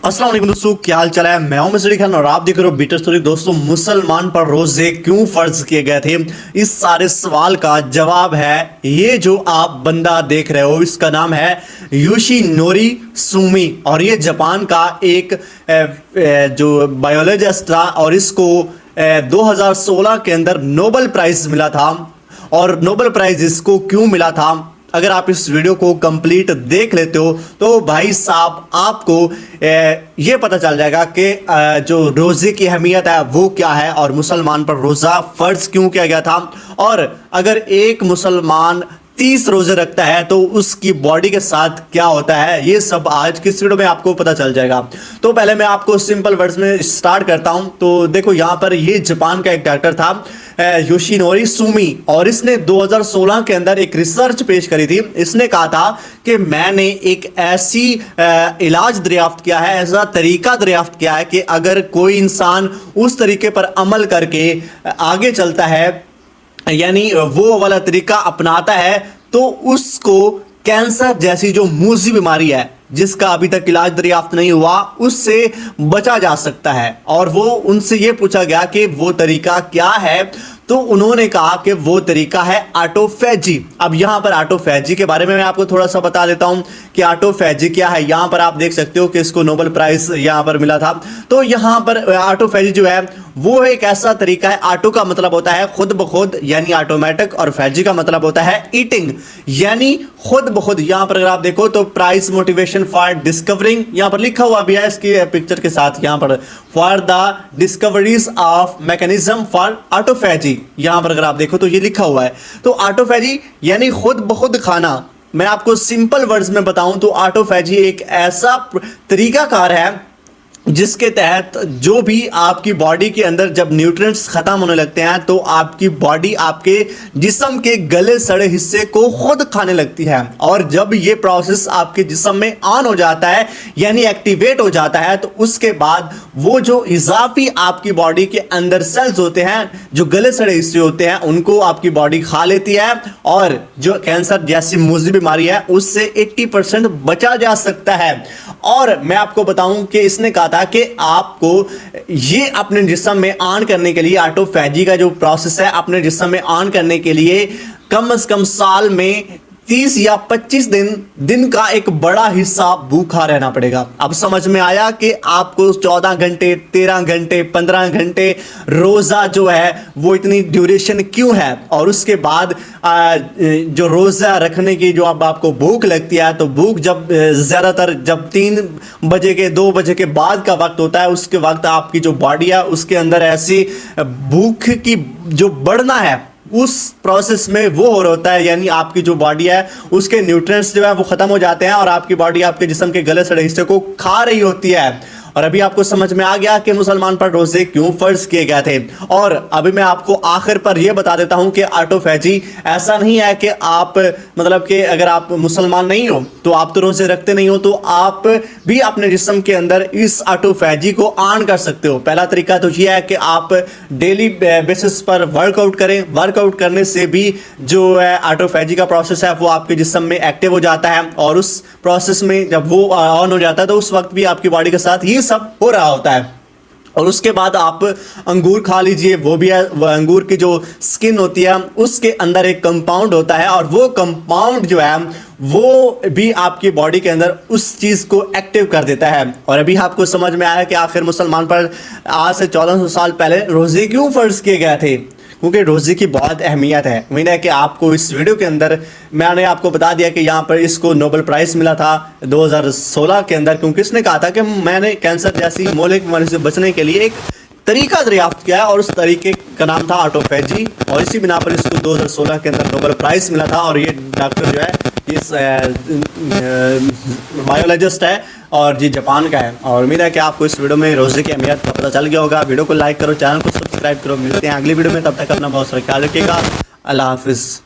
अस्सलाम वालेकुम दोस्तों, क्या हाल चाल है। मैं हूं मिस्टर खान और आप देख रहे हो बीटर स्टोरी। दोस्तों, मुसलमान पर रोजे क्यों फर्ज किए गए थे, इस सारे सवाल का जवाब है ये जो आप बंदा देख रहे हो। इसका नाम है योशिनोरी सुमी और ये जापान का एक जो बायोलॉजिस्ट था और इसको 2016 के अंदर नोबेल प्राइज मिला था। और नोबेल प्राइज इसको क्यों मिला था, अगर आप इस वीडियो को कंप्लीट देख लेते हो तो भाई साहब आपको ये पता चल जाएगा कि जो रोजे की अहमियत है वो क्या है और मुसलमान पर रोजा फर्ज क्यों किया गया था। और अगर एक मुसलमान 30 रोजे रखता है तो उसकी बॉडी के साथ क्या होता है, ये सब आज की इस वीडियो में आपको पता चल जाएगा। तो पहले मैं आपको सिंपल वर्ड्स में स्टार्ट करता हूं। तो देखो, यहाँ पर ये जापान का एक डॉक्टर था योशिनोरी सुमी और इसने 2016 के अंदर एक रिसर्च पेश करी थी। इसने कहा था कि मैंने एक ऐसी इलाज दरियाफ्त किया है, ऐसा तरीका दरियाफ्त किया है कि अगर कोई इंसान उस तरीके पर अमल करके आगे चलता है, यानी वो वाला तरीका अपनाता है, तो उसको कैंसर जैसी जो मूजी बीमारी है जिसका अभी तक इलाज दरियाफ्त नहीं हुआ, उससे बचा जा सकता है। और वो उनसे ये पूछा गया कि वो तरीका क्या है, तो उन्होंने कहा कि वो तरीका है ऑटोफैजी। अब यहाँ पर ऑटोफैजी के बारे में मैं आपको थोड़ा सा बता देता हूँ कि ऑटोफैजी क्या है। यहाँ पर आप देख सकते हो कि इसको नोबेल प्राइज यहाँ पर मिला था। तो यहाँ पर ऑटोफैजी जो है वो एक ऐसा तरीका है। ऑटो का मतलब होता है खुद ब खुद यानी ऑटोमेटिक, और फैजी का मतलब होता है ईटिंग यानी खुद ब खुद। यहाँ पर अगर आप देखो तो प्राइस मोटिवेशन फॉर डिस्कवरिंग यहाँ पर लिखा हुआ भी है इसकी पिक्चर के साथ, यहाँ पर for the discoveries of mechanism for autophagy, यहाँ पर अगर आप देखो तो ये लिखा हुआ है। तो ऑटोफैजी यानी खुद ब खुद खाना। मैं आपको सिंपल वर्ड्स में बताऊं तो ऑटोफैजी एक ऐसा तरीकाकार है जिसके तहत जो भी आपकी बॉडी के अंदर जब न्यूट्रिएंट्स खत्म होने लगते हैं तो आपकी बॉडी आपके जिस्म के गले सड़े हिस्से को खुद खाने लगती है। और जब ये प्रोसेस आपके जिस्म में ऑन हो जाता है यानी एक्टिवेट हो जाता है, तो उसके बाद वो जो इजाफी आपकी बॉडी के अंदर सेल्स होते हैं, जो गले सड़े हिस्से होते हैं, उनको आपकी बॉडी खा लेती है और जो कैंसर जैसी मूजी बीमारी है उससे 80% बचा जा सकता है। और मैं आपको बताऊं कि इसने कहा था कि आपको ये अपने जिस्म में ऑन करने के लिए, ऑटोफैजी का जो प्रोसेस है अपने जिस्म में ऑन करने के लिए कम से कम साल में 30 या 25 दिन का एक बड़ा हिस्सा भूखा रहना पड़ेगा। अब समझ में आया कि आपको 14 घंटे, 13 घंटे, 15 घंटे रोजा जो है वो इतनी ड्यूरेशन क्यों है। और उसके बाद जो रोजा रखने की जो अब आपको भूख लगती है, तो भूख जब ज़्यादातर जब 3 बजे के 2 बजे के बाद का वक्त होता है, उसके वक्त आपकी जो बॉडी है उसके अंदर ऐसी भूख की जो बढ़ना है उस प्रोसेस में वो हो रहा होता है, यानी आपकी जो बॉडी है उसके न्यूट्रिएंट्स जो है वो खत्म हो जाते हैं और आपकी बॉडी आपके जिस्म के गले सड़े हिस्से को खा रही होती है। और अभी आपको समझ में आ गया कि मुसलमान पर रोजे क्यों फर्ज किए गए थे। और अभी मैं आपको आखिर पर यह बता देता हूं कि ऑटोफैजी ऐसा नहीं है कि आप मतलब कि अगर आप मुसलमान नहीं हो तो आप तो रोजे रखते नहीं हो, तो आप भी अपने जिस्म के अंदर इस ऑटोफैजी को ऑन कर सकते हो। पहला तरीका तो यह है कि आप डेली बेसिस पर वर्कआउट करें। वर्कआउट करने से भी जो है ऑटोफैजी का प्रोसेस है वो आपके जिस्म में एक्टिव हो जाता है और उस प्रोसेस में जब वो ऑन हो जाता है तो उस वक्त भी आपकी बॉडी के साथ ये सब हो रहा होता है। और उसके बाद आप अंगूर खा लीजिए, वो भी है, वो अंगूर की जो स्किन होती है उसके अंदर एक कंपाउंड होता है और वो कंपाउंड जो है वो भी आपकी बॉडी के अंदर उस चीज़ को एक्टिव कर देता है। और अभी आपको समझ में आया कि आखिर मुसलमान पर आज से 1400 साल पहले रोजे क्यों फर्ज किए गए थे, क्योंकि रोजे की बहुत अहमियत है। उम्मीद है कि आपको इस वीडियो के अंदर मैंने आपको बता दिया कि यहाँ पर इसको नोबेल प्राइज मिला था 2016 के अंदर, क्योंकि इसने कहा था कि मैंने कैंसर जैसी मौलिक बीमारी से बचने के लिए एक तरीका दरियाफ्त किया है और उस तरीके का नाम था ऑटोफैजी। और इसी बिना पर इसको 2016 के अंदर नोबेल प्राइज मिला था। और ये डॉक्टर जो है इस बायोलॉजिस्ट है और जी जापान का है। और उम्मीद है कि आपको इस वीडियो में रोजे की अहमियत का पता चल गया होगा। वीडियो को लाइक करो, चैनल को सब्सक्राइब करो। मिलते हैं अगली वीडियो में, तब तक अपना बहुत सारा ख्याल रखिएगा। अल्लाह हाफिज़।